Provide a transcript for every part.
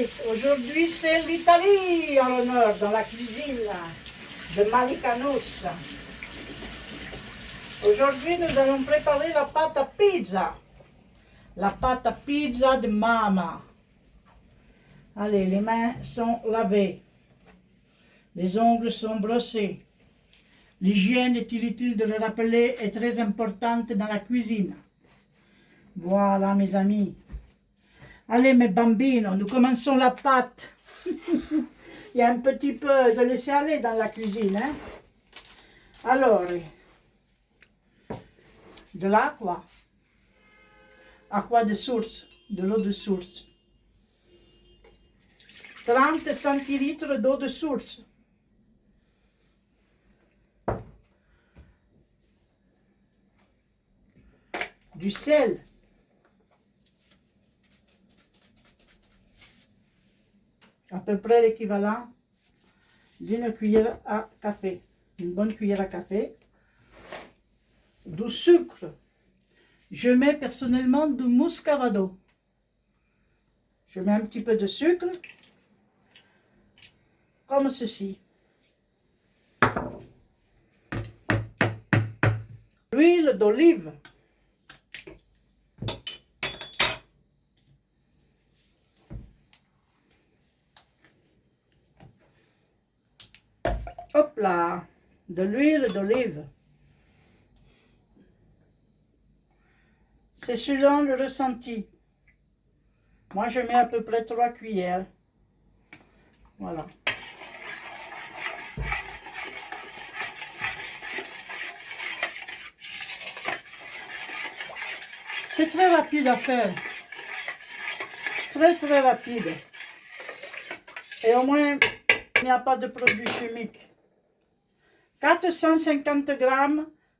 Allez, aujourd'hui c'est l'Italie en l'honneur dans la cuisine de Malicanos. Aujourd'hui nous allons préparer la pâte à pizza. La pâte à pizza de Mama. Allez, les mains sont lavées. Les ongles sont brossés. L'hygiène, est inutile de le rappeler, est très importante dans la cuisine. Voilà mes amis. Allez mes bambinos, nous commençons la pâte. Il y a un petit peu de laisser aller dans la cuisine. Hein? Alors, de l'aqua. Acqua de source, de l'eau de source. 30 centilitres d'eau de source. Du sel. À peu près l'équivalent d'une cuillère à café. Une bonne cuillère à café. Du sucre. Je mets personnellement du muscovado. Je mets un petit peu de sucre. Comme ceci. L'huile d'olive. Hop là, de l'huile d'olive. C'est selon le ressenti. Moi, je mets à peu près 3 cuillères. Voilà. C'est très rapide à faire. Très, très rapide. Et au moins, il n'y a pas de produits chimiques. 450 g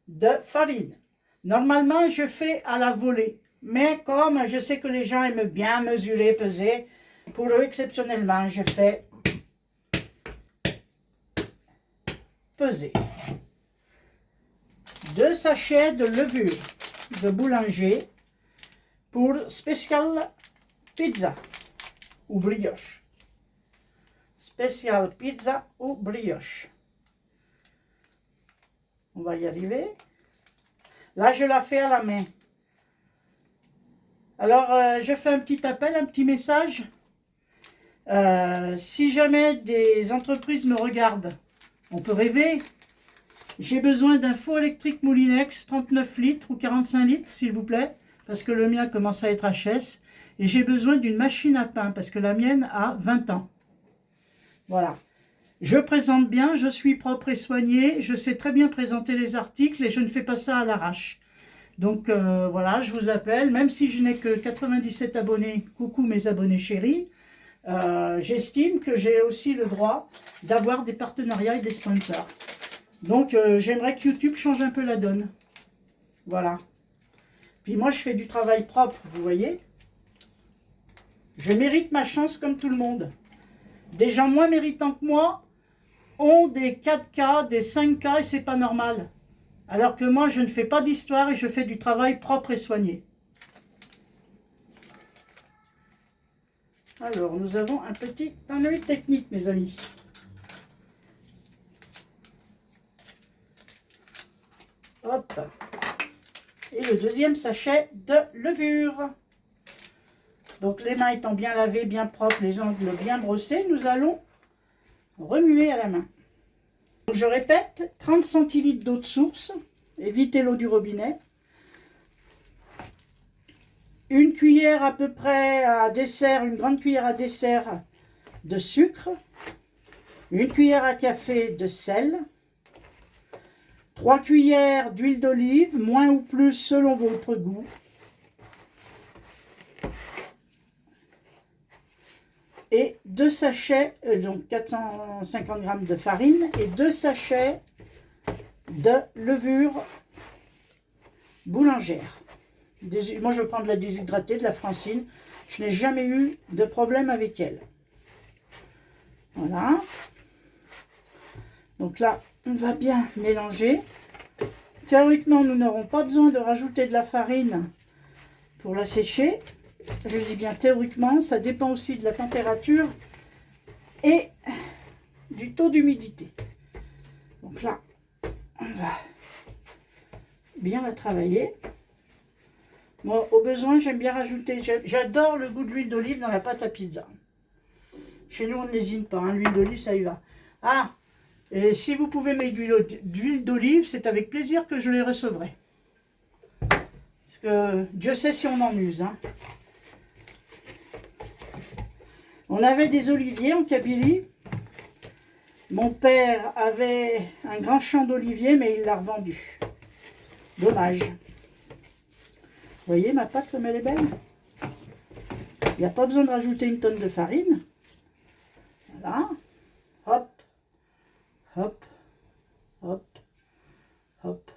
de farine. Normalement, je fais à la volée. Mais comme je sais que les gens aiment bien mesurer, peser, pour eux, exceptionnellement, je fais peser. 2 sachets de levure de boulanger pour spécial pizza ou brioche. Spécial pizza ou brioche. On va y arriver. Là, je la fais à la main. Alors, je fais un petit appel, un petit message. Si jamais des entreprises me regardent, on peut rêver. J'ai besoin d'un four électrique Moulinex, 39 litres ou 45 litres, s'il vous plaît, parce que le mien commence à être HS. Et j'ai besoin d'une machine à pain, parce que la mienne a 20 ans. Voilà. Je présente bien, je suis propre et soignée, je sais très bien présenter les articles et je ne fais pas ça à l'arrache. Donc voilà, je vous appelle, même si je n'ai que 97 abonnés, coucou mes abonnés chéris, j'estime que j'ai aussi le droit d'avoir des partenariats et des sponsors. Donc j'aimerais que YouTube change un peu la donne. Voilà. Puis moi je fais du travail propre, vous voyez. Je mérite ma chance comme tout le monde. Des gens moins méritants que moi ont des 4K, des 5K et c'est pas normal. Alors que moi, je ne fais pas d'histoire et je fais du travail propre et soigné. Alors, nous avons un petit ennui technique, mes amis. Hop. Et le deuxième sachet de levure. Donc, les mains étant bien lavées, bien propres, les ongles bien brossés, nous allons remuer à la main. Donc, je répète, 30 centilitres d'eau de source, évitez l'eau du robinet. Une cuillère à peu près à dessert, une grande cuillère à dessert de sucre. Une cuillère à café de sel. 3 cuillères d'huile d'olive, moins ou plus selon votre goût. Et 2 sachets, donc 450 g de farine et 2 sachets de levure boulangère. Moi, je prends de la déshydratée, de la francine. Je n'ai jamais eu de problème avec elle. Voilà. Donc là, on va bien mélanger. Théoriquement, nous n'aurons pas besoin de rajouter de la farine pour la sécher. je dis bien théoriquement, ça dépend aussi de la température et du taux d'humidité. Donc là, on va bien la travailler. Moi, au besoin, j'aime bien rajouter, j'adore le goût de l'huile d'olive dans la pâte à pizza. Chez nous, on ne lésine pas, hein, l'huile d'olive, ça y va. Ah, et si vous pouvez mettre d'huile d'olive, c'est avec plaisir que je les recevrai. Parce que Dieu sait si on en use. Hein. On avait des oliviers en Kabylie. Mon père avait un grand champ d'oliviers, mais il l'a revendu. Dommage. Vous voyez ma pâte comme elle est belle? Il n'y a pas besoin de rajouter une tonne de farine. Voilà. Hop, hop, hop, hop,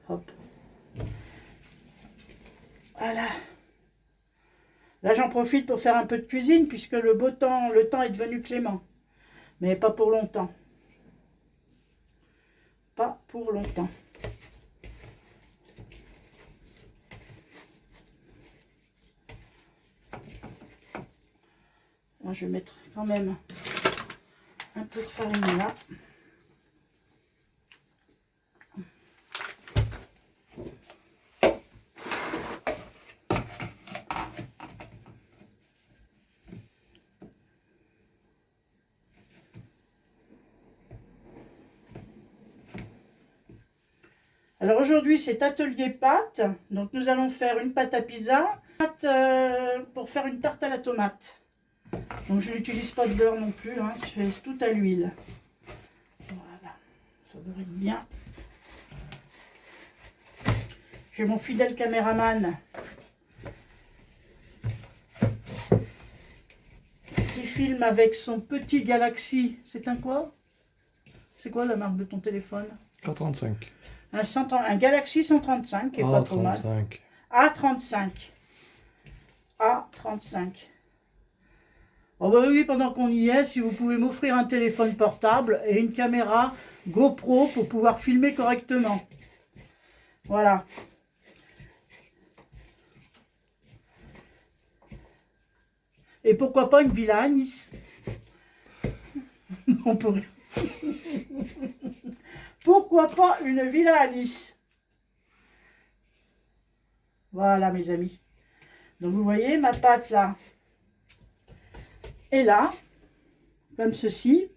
hop. Voilà. Là, j'en profite pour faire un peu de cuisine, puisque le beau temps, le temps est devenu clément. Mais pas pour longtemps. Pas pour longtemps. Là, je vais mettre quand même un peu de farine là. Alors aujourd'hui c'est atelier pâte, donc nous allons faire une pâte à pizza, pour faire une tarte à la tomate. Donc je n'utilise pas de beurre non plus, hein, c'est tout à l'huile. Voilà, ça devrait être bien. J'ai mon fidèle caméraman qui filme avec son petit Galaxy. C'est un quoi? C'est quoi la marque de ton téléphone? A35. Un Galaxy 135 qui est pas trop mal. A35. A35. Oh bah oui, pendant qu'on y est, si vous pouvez m'offrir un téléphone portable et une caméra GoPro pour pouvoir filmer correctement. Voilà. Et pourquoi pas une villa à Nice? On pourrait... Pourquoi pas une villa à Nice? Voilà mes amis. Donc vous voyez ma pâte là est là, comme ceci.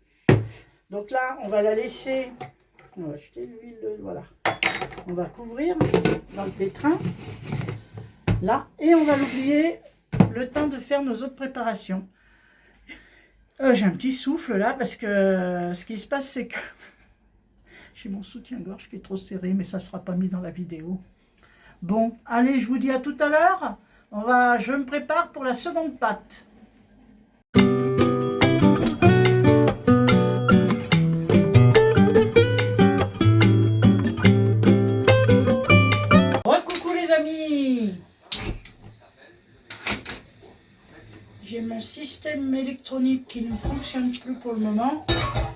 Donc là on va la laisser, on va acheter l'huile, voilà. On va couvrir dans le pétrin. Là, et on va l'oublier le temps de faire nos autres préparations. J'ai un petit souffle là parce que ce qui se passe c'est que j'ai mon soutien-gorge qui est trop serré, mais ça ne sera pas mis dans la vidéo. Bon, allez, je vous dis à tout à l'heure. Je me prépare pour la seconde pâte. Recoucou les amis. J'ai mon système électronique qui ne fonctionne plus pour le moment.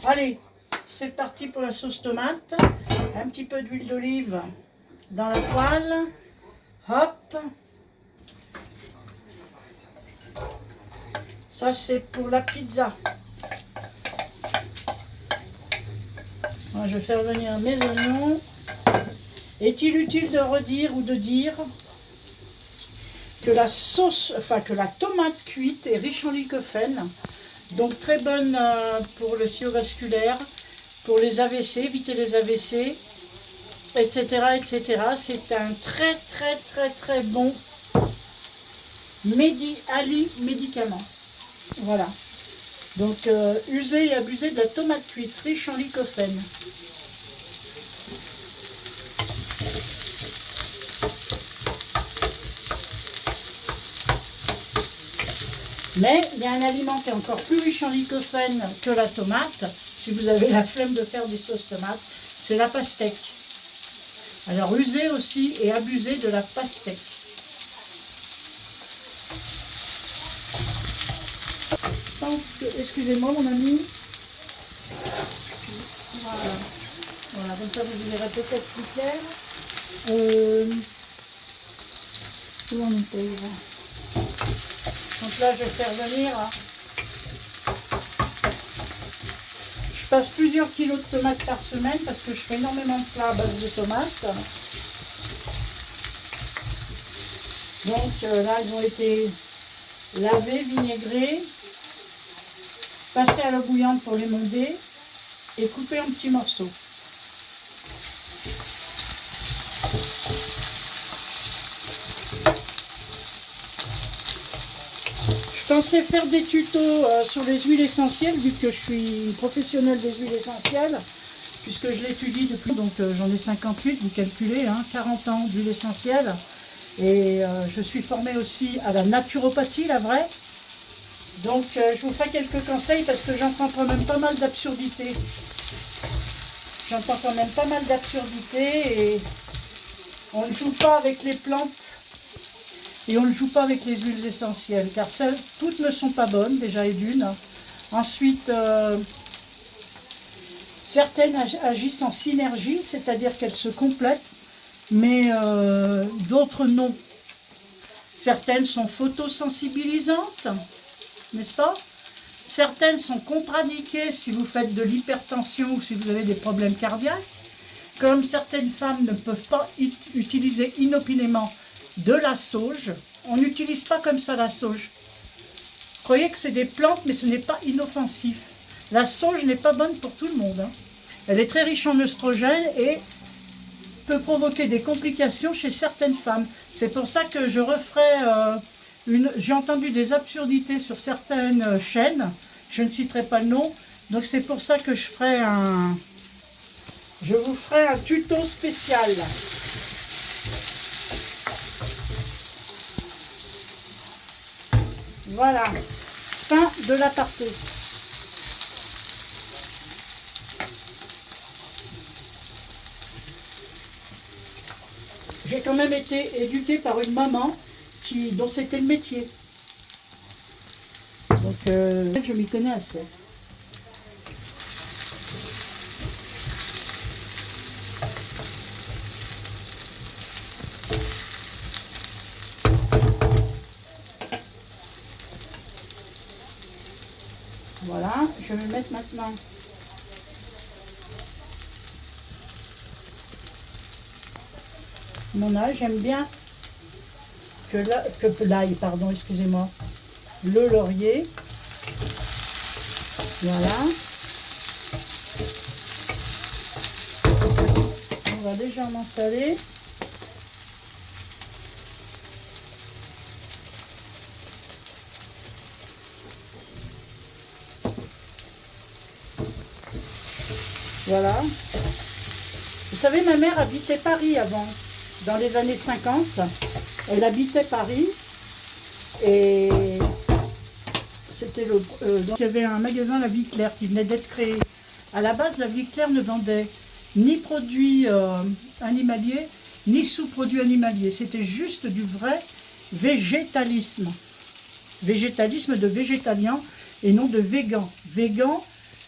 Allez, c'est parti pour la sauce tomate. Un petit peu d'huile d'olive dans la poêle. Hop. Ça c'est pour la pizza. Alors, je vais faire venir mes oignons. Est-il utile de redire ou de dire que la sauce, que la tomate cuite est riche en lycopène, donc très bonne pour le cardiovasculaire, pour les AVC, éviter les AVC, etc. etc. C'est un très bon médicament. Voilà. Donc usez et abusez de la tomate cuite riche en lycopène. Mais il y a un aliment qui est encore plus riche en lycopène que la tomate, si vous avez la flemme de faire des sauces tomates, c'est la pastèque. Alors usez aussi et abusez de la pastèque. Je pense que, excusez-moi mon ami, voilà, comme ça vous y verrez peut-être plus clair. Où on est pauvre. Donc là, je vais faire venir. Je passe plusieurs kilos de tomates par semaine parce que je fais énormément de plats à base de tomates. Donc là, elles ont été lavées, vinaigrées, passées à l'eau bouillante pour les monder et coupées en petits morceaux. Je pensais faire des tutos sur les huiles essentielles, vu que je suis une professionnelle des huiles essentielles, puisque je l'étudie depuis, donc j'en ai 58, vous calculez, hein, 40 ans d'huile essentielle. Et je suis formée aussi à la naturopathie, la vraie. Donc je vous ferai quelques conseils parce que j'entends quand même pas mal d'absurdités. J'entends quand même pas mal d'absurdités et on ne joue pas avec les plantes et on ne joue pas avec les huiles essentielles car toutes ne sont pas bonnes déjà et d'une. Ensuite, certaines agissent en synergie, c'est-à-dire qu'elles se complètent, mais d'autres non. Certaines sont photosensibilisantes, n'est-ce pas? Certaines sont contre-indiquées si vous faites de l'hypertension ou si vous avez des problèmes cardiaques. Comme certaines femmes ne peuvent pas utiliser inopinément de la sauge, on n'utilise pas comme ça la sauge. Croyez que c'est des plantes, mais ce n'est pas inoffensif. La sauge n'est pas bonne pour tout le monde, hein. Elle est très riche en oestrogènes et peut provoquer des complications chez certaines femmes. C'est pour ça que je referai j'ai entendu des absurdités sur certaines chaînes, je ne citerai pas le nom, donc c'est pour ça que je vous ferai un tuto spécial. Voilà, fin de l'aparté. J'ai quand même été éduquée par une maman dont c'était le métier. Donc je m'y connais assez. Voilà, je vais mettre maintenant mon ail. J'aime bien que l'ail, pardon, excusez-moi, le laurier. Voilà. On va légèrement saler. Voilà. Vous savez, ma mère habitait Paris avant, dans les années 50. Elle habitait Paris et c'était donc il y avait un magasin La Vie Claire qui venait d'être créé. À la base, La Vie Claire ne vendait ni produits animaliers, ni sous-produits animaliers. C'était juste du vrai végétalisme. Végétalisme de végétalien et non de végan. Végan,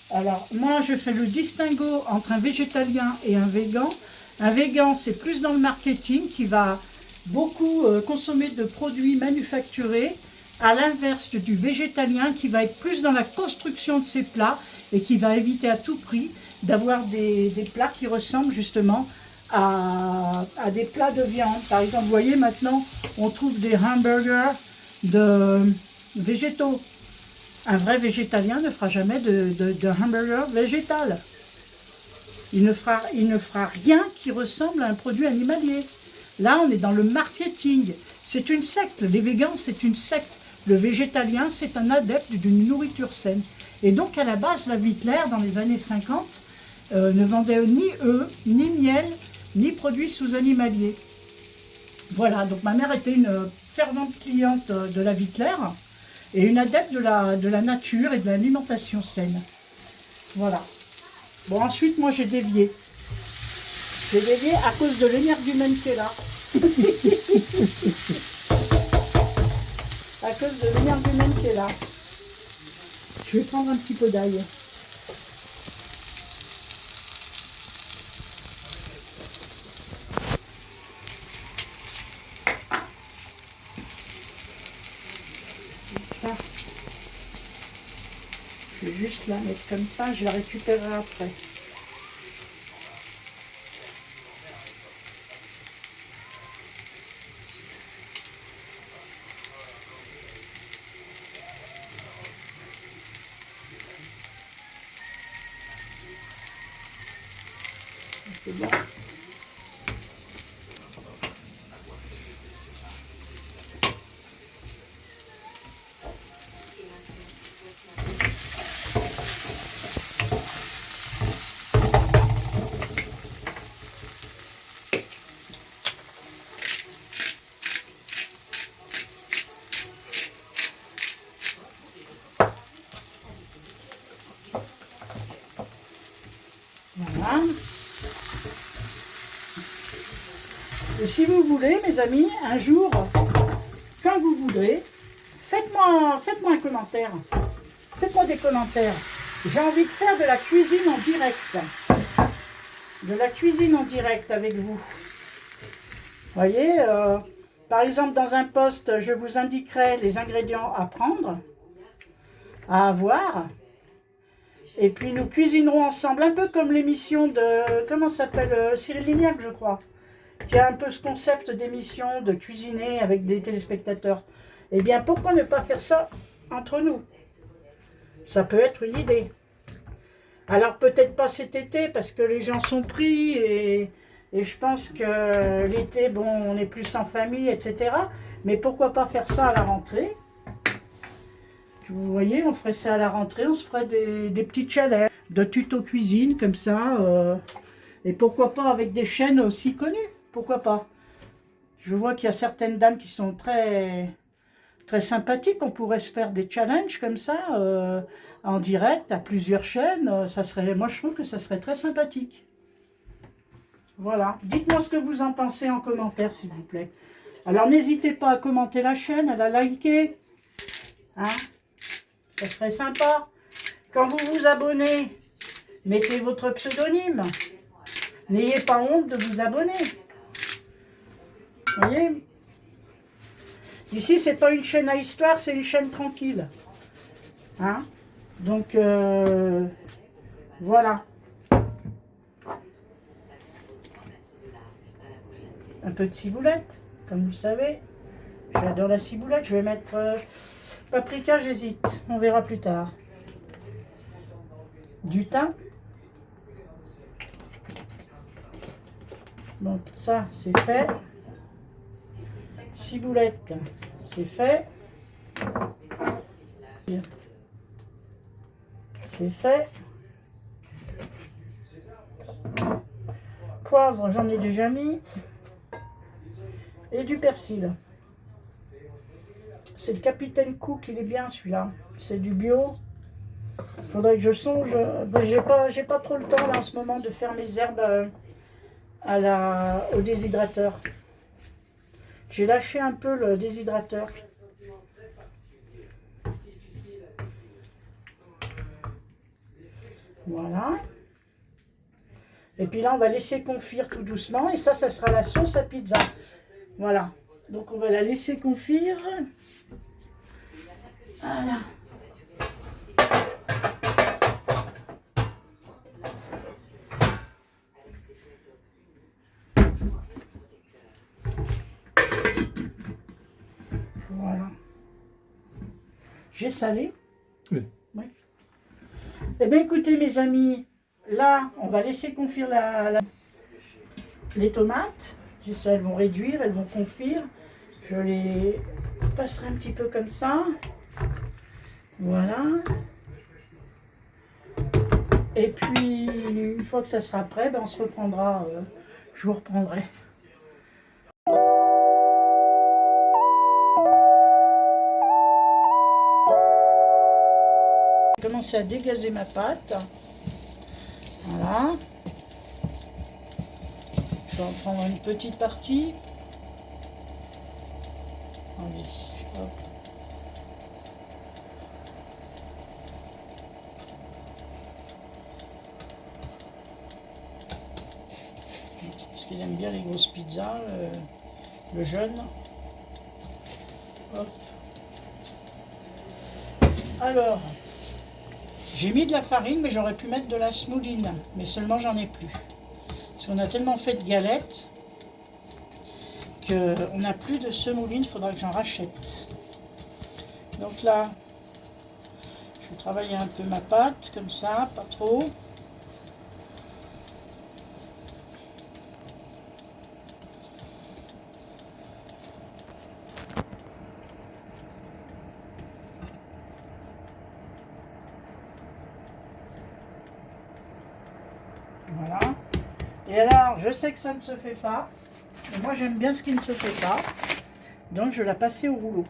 alors moi je fais le distinguo entre un végétalien et un végan. Un végan, c'est plus dans le marketing qui va beaucoup consommer de produits manufacturés, à l'inverse du végétalien qui va être plus dans la construction de ses plats et qui va éviter à tout prix d'avoir des plats qui ressemblent justement à des plats de viande. Par exemple, vous voyez maintenant, on trouve des hamburgers de végétaux. Un vrai végétalien ne fera jamais de hamburger végétal. Il ne fera rien qui ressemble à un produit animalier. Là, on est dans le marketing. C'est une secte. Les végans, c'est une secte. Le végétalien, c'est un adepte d'une nourriture saine. Et donc, à la base, La Vie Claire, dans les années 50, ne vendait ni œufs, ni miel, ni produits sous-animaliers. Voilà, donc ma mère était une fervente cliente de La Vie Claire et une adepte de la nature et de l'alimentation saine. Voilà. Bon, ensuite, moi, j'ai dévié. J'ai dévié à cause de l'énergumène qui est là. À cause de l'énergumène qui est là. Je vais prendre un petit peu d'ail. ça. Je vais juste la mettre comme ça, je la récupérerai après. C'est bon. Voilà. Et si vous voulez, mes amis, un jour, quand vous voudrez, faites-moi un commentaire. Faites-moi des commentaires. J'ai envie de faire de la cuisine en direct. De la cuisine en direct avec vous. Vous voyez, par exemple, dans un post, je vous indiquerai les ingrédients à prendre, à avoir. Et puis nous cuisinerons ensemble, un peu comme l'émission de, comment ça s'appelle, Cyril Lignac, je crois, qui a un peu ce concept d'émission de cuisiner avec des téléspectateurs. Eh bien, pourquoi ne pas faire ça entre nous? Ça peut être une idée. Alors peut-être pas cet été, parce que les gens sont pris, et je pense que l'été, bon, on est plus en famille, etc. Mais pourquoi pas faire ça à la rentrée? Vous voyez, on ferait ça à la rentrée, on se ferait des petits challenges de tuto cuisine comme ça. Et pourquoi pas avec des chaînes aussi connues? Pourquoi pas? Je vois qu'il y a certaines dames qui sont très, très sympathiques. On pourrait se faire des challenges comme ça, en direct, à plusieurs chaînes. Ça serait, moi, je trouve que ça serait très sympathique. Voilà. Dites-moi ce que vous en pensez en commentaire, s'il vous plaît. Alors, n'hésitez pas à commenter la chaîne, à la liker. Hein? Ça serait sympa. Quand vous vous abonnez, mettez votre pseudonyme. N'ayez pas honte de vous abonner. Vous voyez? Ici, c'est pas une chaîne à histoire, c'est une chaîne tranquille. Hein? Donc, voilà. Un peu de ciboulette, comme vous savez. J'adore la ciboulette. Je vais mettre paprika, j'hésite. On verra plus tard. Du thym. Donc ça, c'est fait. Ciboulette, c'est fait. C'est fait. Poivre, j'en ai déjà mis. Et du persil. C'est le Capitaine Cook, il est bien celui-là. C'est du bio. Faudrait que je songe. Ben, j'ai pas trop le temps là en ce moment de faire mes herbes au déshydrateur. J'ai lâché un peu le déshydrateur. Voilà. Et puis là, on va laisser confire tout doucement. Et ça sera la sauce à pizza. Voilà. Donc, on va la laisser confire. Voilà. Voilà. J'ai salé. Oui. Oui. Eh bien, écoutez, mes amis, là, on va laisser confire les tomates. J'espère qu'elles vont réduire, elles vont confire. Je les passerai un petit peu comme ça. Voilà. Et puis, une fois que ça sera prêt, ben, on se reprendra. Je vous reprendrai. J'ai commencé à dégazer ma pâte. Voilà. Je vais en prendre une petite partie. Allez, hop. Parce qu'il aime bien les grosses pizzas, le jeune. Hop. Alors, j'ai mis de la farine, mais j'aurais pu mettre de la semouline. Mais seulement, j'en ai plus. Parce qu'on a tellement fait de galettes qu'on n'a plus de semouline. Il faudra que j'en rachète. Donc là, je vais travailler un peu ma pâte, comme ça, pas trop. Voilà. Et alors, je sais que ça ne se fait pas. Mais moi, j'aime bien ce qui ne se fait pas. Donc, je vais la passer au rouleau.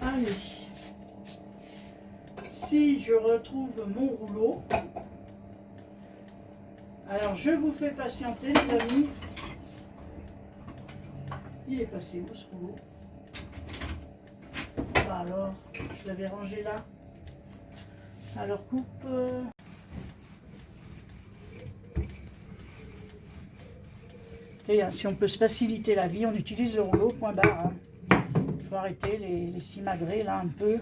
Allez. Si je retrouve mon rouleau, alors je vous fais patienter, les amis. Il est passé où ce rouleau? Ah, alors, je l'avais rangé là. Alors coupe. Si on peut se faciliter la vie, on utilise le rouleau, point barre. Il faut arrêter les simagrées là un peu.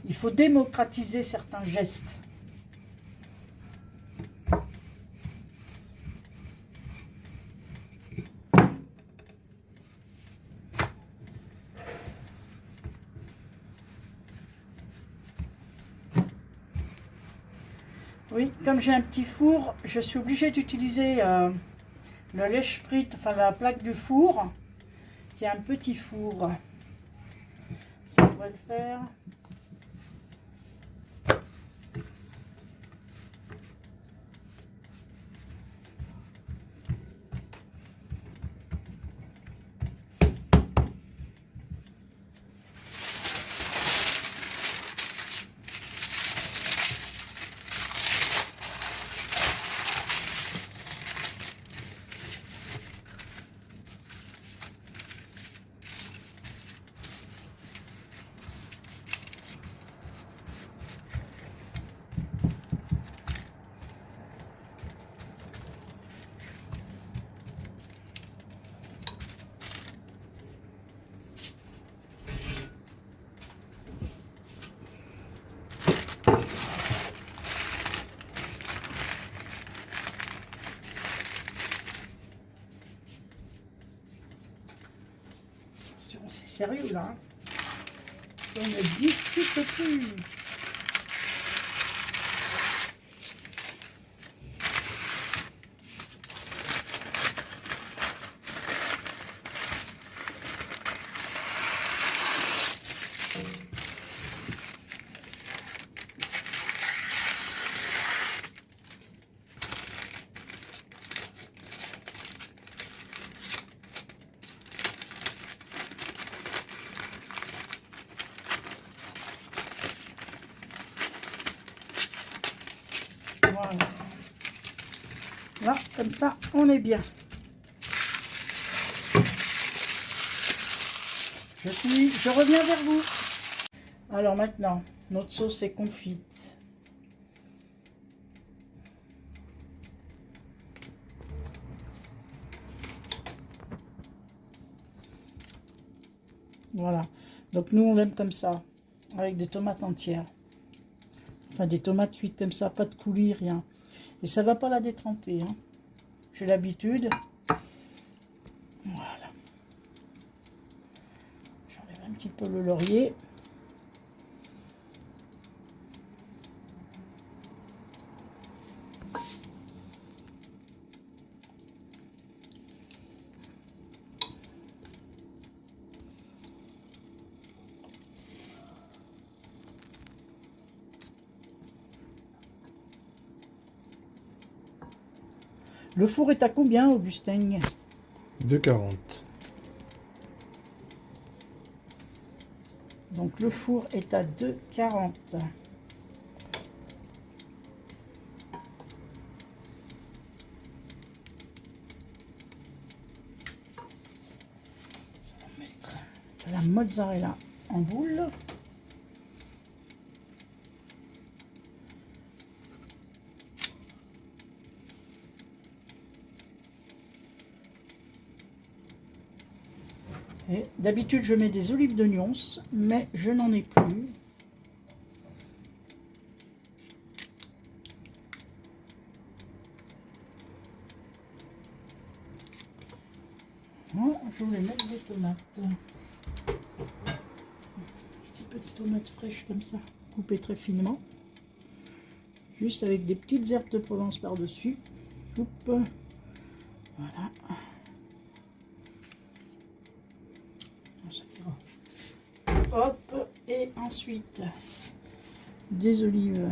Il faut démocratiser certains gestes. Oui, comme j'ai un petit four, je suis obligée d'utiliser le lèche-frite, enfin la plaque du four, qui est un petit four. Ça devrait le faire. C'est sérieux là. On ne discute plus. Voilà. Là, comme ça, on est bien. Je reviens vers vous. Alors maintenant, notre sauce est confite. Voilà. Donc nous, on l'aime comme ça, avec des tomates entières. Enfin, des tomates cuites comme ça, pas de coulis, rien. Et ça va pas la détremper. Hein. J'ai l'habitude. Voilà. J'enlève un petit peu le laurier. Le four est à combien, Augustin? 2,40. Donc le four est à 2,40. On va mettre de la mozzarella en boule. Et d'habitude, je mets des olives de Nyons, mais je n'en ai plus. Oh, je voulais mettre des tomates. Un petit peu de tomates fraîches comme ça, coupées très finement. Juste avec des petites herbes de Provence par-dessus. Voilà. Hop, et ensuite des olives.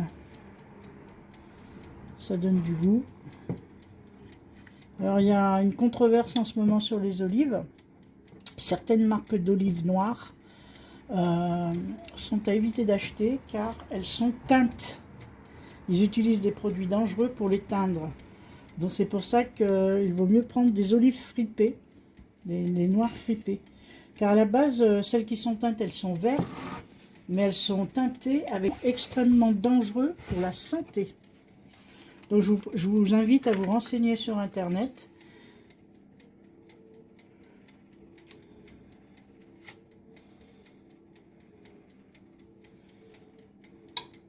Ça donne du goût. Alors il y a une controverse en ce moment sur les olives. Certaines marques d'olives noires sont à éviter d'acheter car elles sont teintes. Ils utilisent des produits dangereux pour les teindre. Donc c'est pour ça qu'il vaut mieux prendre des olives fripées, les noires fripées. Car à la base, celles qui sont teintes, elles sont vertes, mais elles sont teintées avec extrêmement dangereux pour la santé. Donc je vous invite à vous renseigner sur Internet.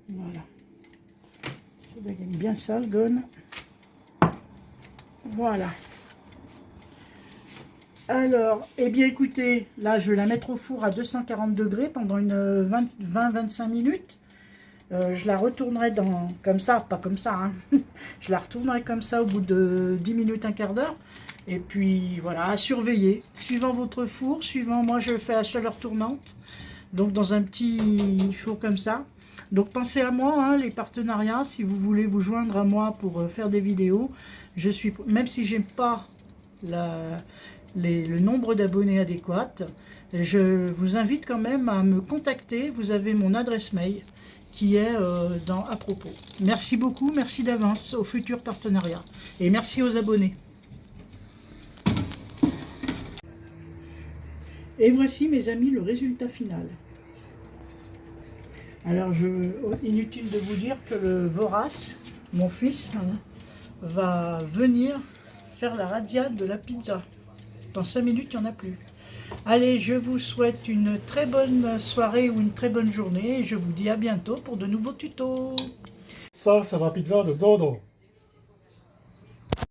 Voilà. Ça doit être bien sale, gone. Voilà. Alors, eh bien écoutez, là je vais la mettre au four à 240 degrés pendant une 20-25 minutes. Je la retournerai comme ça, pas comme ça, hein. Je la retournerai comme ça au bout de 10 minutes, un quart d'heure. Et puis voilà, à surveiller, suivant votre four, moi je fais à chaleur tournante, donc dans un petit four comme ça. Donc pensez à moi, hein, les partenariats, si vous voulez vous joindre à moi pour faire des vidéos, même si j'ai pas le nombre d'abonnés adéquat, je vous invite quand même à me contacter. Vous avez mon adresse mail qui est à propos. Merci beaucoup, merci d'avance aux futurs partenariats et merci aux abonnés. Et voici mes amis le résultat final. Alors inutile de vous dire que le Vorace, mon fils, va venir faire la radiade de la pizza. Dans 5 minutes, il n'y en a plus. Allez, je vous souhaite une très bonne soirée ou une très bonne journée et je vous dis à bientôt pour de nouveaux tutos. Ça, c'est la pizza de Dodo.